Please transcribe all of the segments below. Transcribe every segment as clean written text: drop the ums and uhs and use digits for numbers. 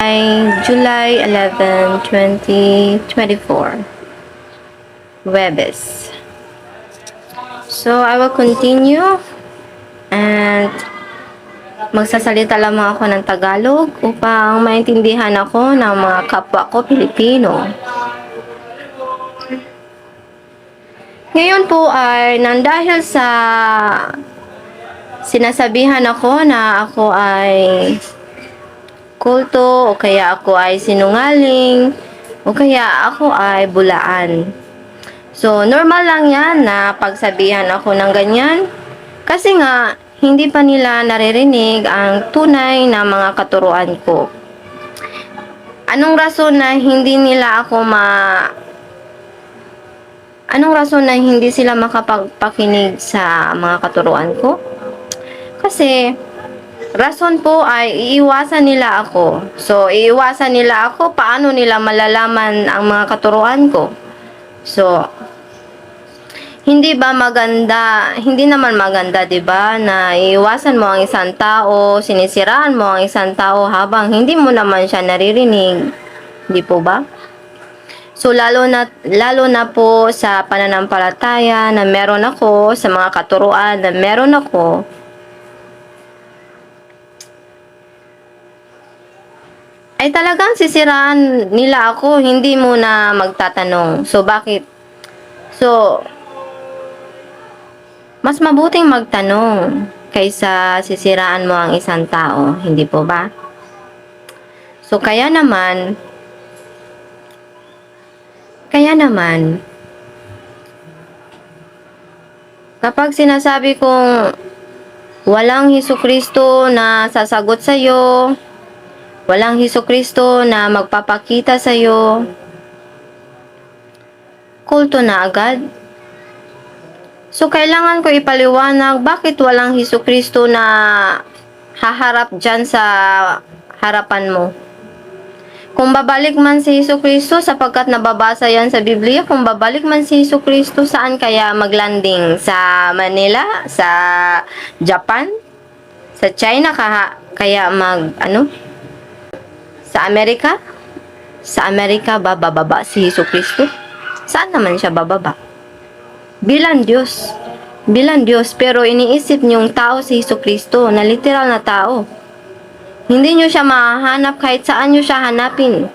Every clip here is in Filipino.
ay July 11, 2024, Webes. So, I will continue and magsasalita lamang ako ng Tagalog upang maintindihan ako ng mga kapwa ko Pilipino. Ngayon po ay nang dahil sa sinasabihan ako na ako ay kulto o kaya ako ay sinungaling o kaya ako ay bulaan. So, normal lang yan na pagsabihan ako ng ganyan kasi nga hindi pa nila naririnig ang tunay na mga katuruan ko. Anong rason na hindi sila makapagpakinig sa mga katuruan ko? Kasi rason po ay iiwasan nila ako. So, iiwasan nila ako, paano nila malalaman ang mga katuruan ko? So, hindi naman maganda, 'di ba, na iiwasan mo ang isang tao, sinisiraan mo ang isang tao habang hindi mo naman siya naririnig, 'di po ba? So lalo na po sa pananampalataya na meron ako, sa mga katuruan na meron ako, ay talagang sisiraan nila ako, hindi mo na magtatanong. So bakit? So mas mabuting magtanong kaysa sisiraan mo ang isang tao, hindi po ba? So kaya naman kapag sinasabi kong walang Hesukristo na sasagot sa iyo, walang Hesukristo na magpapakita sa iyo, kulto na agad. So, kailangan ko ipaliwanag bakit walang Hesukristo na haharap dyan sa harapan mo. Kung babalik man si Hesukristo, sapagkat nababasa yan sa Biblia, kung babalik man si Hesukristo, saan kaya maglanding? Sa Manila? Sa Japan? Sa China? Kaya sa Amerika? Sa Amerika ba bababa si Hesukristo? Saan naman siya bababa? Bilang Diyos, pero iniisip niyong tao si Hesukristo, na literal na tao. Hindi niyo siya mahanap kahit saan niyo siya hanapin.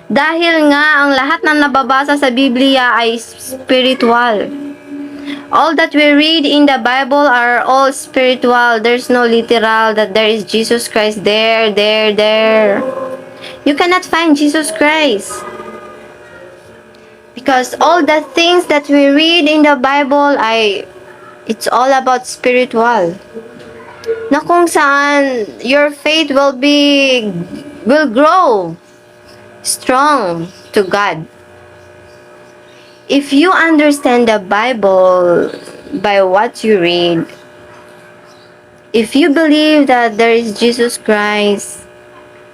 Dahil nga ang lahat ng nababasa sa Biblia ay spiritual. All that we read in the Bible are all spiritual. There's no literal that there is Jesus Christ there. You cannot find Jesus Christ. Because all the things that we read in the Bible it's all about spiritual. Na kung saan your faith will grow strong to God. If you understand the Bible by what you read, if you believe that there is Jesus Christ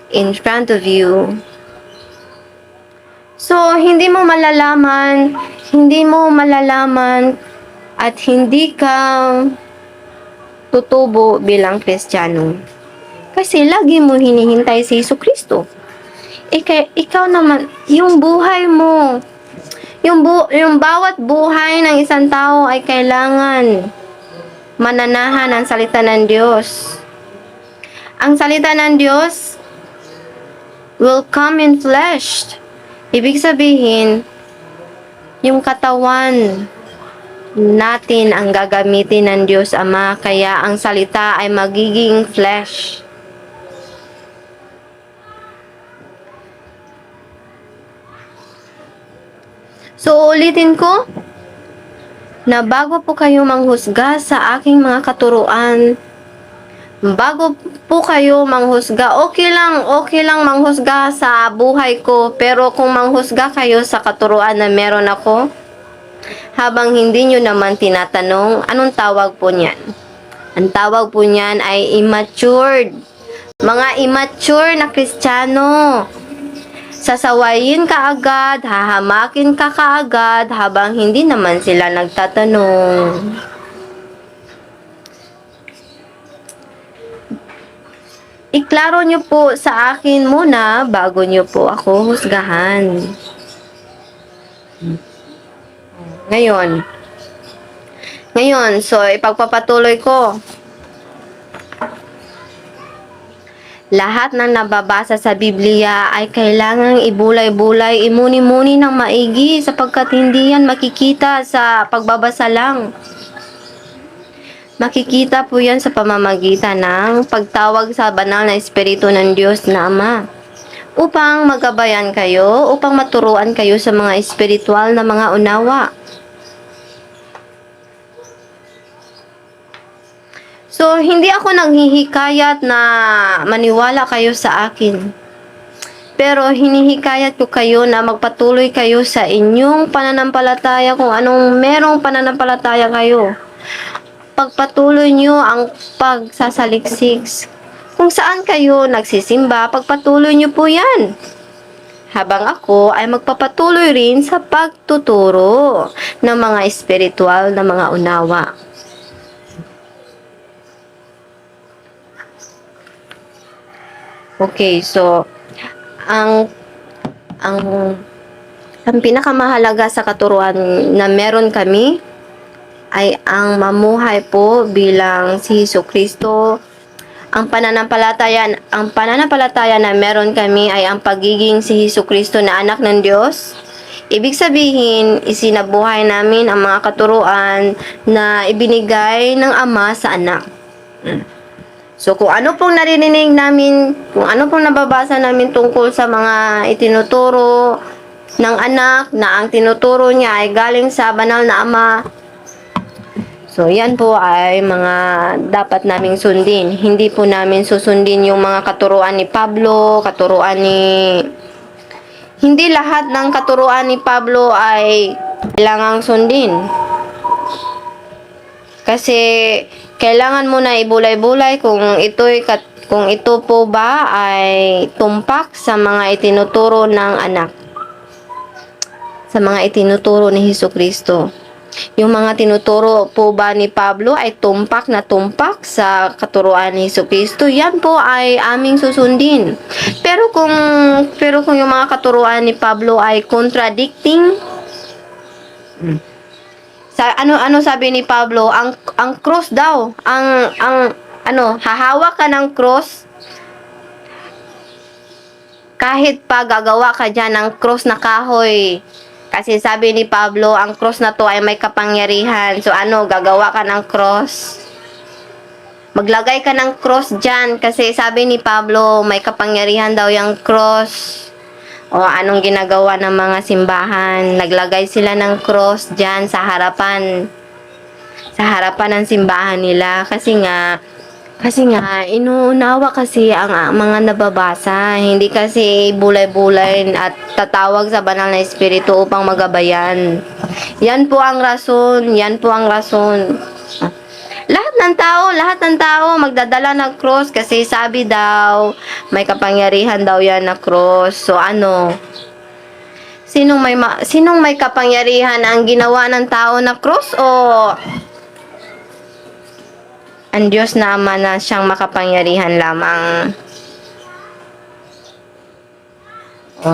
in front of you, so, hindi mo malalaman at hindi ka tutubo bilang Kristiyano. Kasi lagi mo hinihintay si Hesukristo. Ikaw naman, yung buhay mo, yung bawat buhay ng isang tao ay kailangan mananahan ang salita ng Diyos. Ang salita ng Diyos will come in flesh. Ibig sabihin, yung katawan natin ang gagamitin ng Diyos Ama, kaya ang salita ay magiging flesh. So, ulitin ko, na bago po kayo manghusga sa aking mga katuruan, bago po kayo manghusga, okay lang manghusga sa buhay ko, pero kung manghusga kayo sa katuruan na meron ako, habang hindi nyo naman tinatanong, anong tawag po niyan? Ang tawag po niyan ay immature. Mga immature na Kristiyano. Sasawayin ka agad, hahamakin ka kaagad, habang hindi naman sila nagtatanong. iklaro nyo po sa akin muna bago nyo po ako husgahan. Ngayon, so ipagpapatuloy ko. Lahat ng nababasa sa Biblia ay kailangang ibulay-bulay, imuni-muni ng maigi sapagkat hindi yan makikita sa pagbabasa lang. Makikita po yan sa pamamagitan ng pagtawag sa banal na Espiritu ng Diyos na Ama upang magabayan kayo, upang maturuan kayo sa mga espiritual na mga unawa. So, hindi ako naghihikayat na maniwala kayo sa akin. Pero hinihikayat ko kayo na magpatuloy kayo sa inyong pananampalataya kung anong merong pananampalataya kayo. Pagpatuloy nyo ang pagsasaliksik. Kung saan kayo nagsisimba, pagpatuloy nyo po yan. Habang ako ay magpapatuloy rin sa pagtuturo ng mga espiritual na mga unawa. Okay, so ang pinakamahalaga sa katuruan na meron kami ay ang mamuhay po bilang si Jesucristo. Ang pananampalataya na meron kami ay ang pagiging si Jesucristo na anak ng Diyos. Ibig sabihin, isinabuhay namin ang mga katuruan na ibinigay ng Ama sa anak. So, kung ano pong narinig namin, kung ano pong nababasa namin tungkol sa mga itinuturo ng anak na ang tinuturo niya ay galing sa banal na Ama, so yan po ay mga dapat naming sundin. Hindi po namin susundin yung mga katuruan ni Pablo, hindi lahat ng katuruan ni Pablo ay kailangang sundin. Kasi kailangan mo na ibulay-bulay kung ito po ba ay tumpak sa mga itinuturo ng anak. Sa mga itinuturo ni Jesucristo. Yung mga tinuturo po ba ni Pablo ay tumpak sa katuruan ni Jesucristo, yan po ay aming susundin. Pero kung yung mga katuruan ni Pablo ay contradicting, ano sabi ni Pablo, ang cross daw, hahawak ka ng cross, kahit pa gagawa ka dyan ng cross na kahoy. Kasi sabi ni Pablo, ang cross na to ay may kapangyarihan. So gagawa ka ng cross. Maglagay ka ng cross dyan. Kasi sabi ni Pablo, may kapangyarihan daw yung cross. O anong ginagawa ng mga simbahan? Naglagay sila ng cross dyan sa harapan ng simbahan nila. Kasi nga, inuunawa kasi ang mga nababasa. Hindi kasi bulay-bulay at tatawag sa banal na Espiritu upang magabayan. Yan po ang rason. Lahat ng tao magdadala ng cross kasi sabi daw, may kapangyarihan daw yan na cross. So sinong may kapangyarihan ang ginawa ng tao na cross o ang Diyos na Ama na siyang makapangyarihan lamang?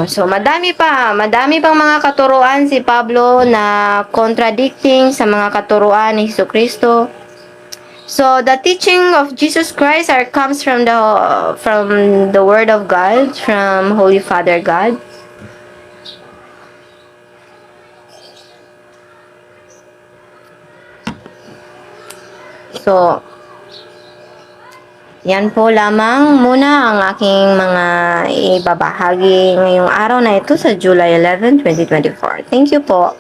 So madami pang mga katuruan si Pablo na contradicting sa mga katuruan ni Jesucristo. So the teaching of Jesus Christ comes from the Word of God, from Holy Father God. So yan po lamang muna ang aking mga ibabahagi ngayong araw na ito sa July 11, 2024. Thank you po.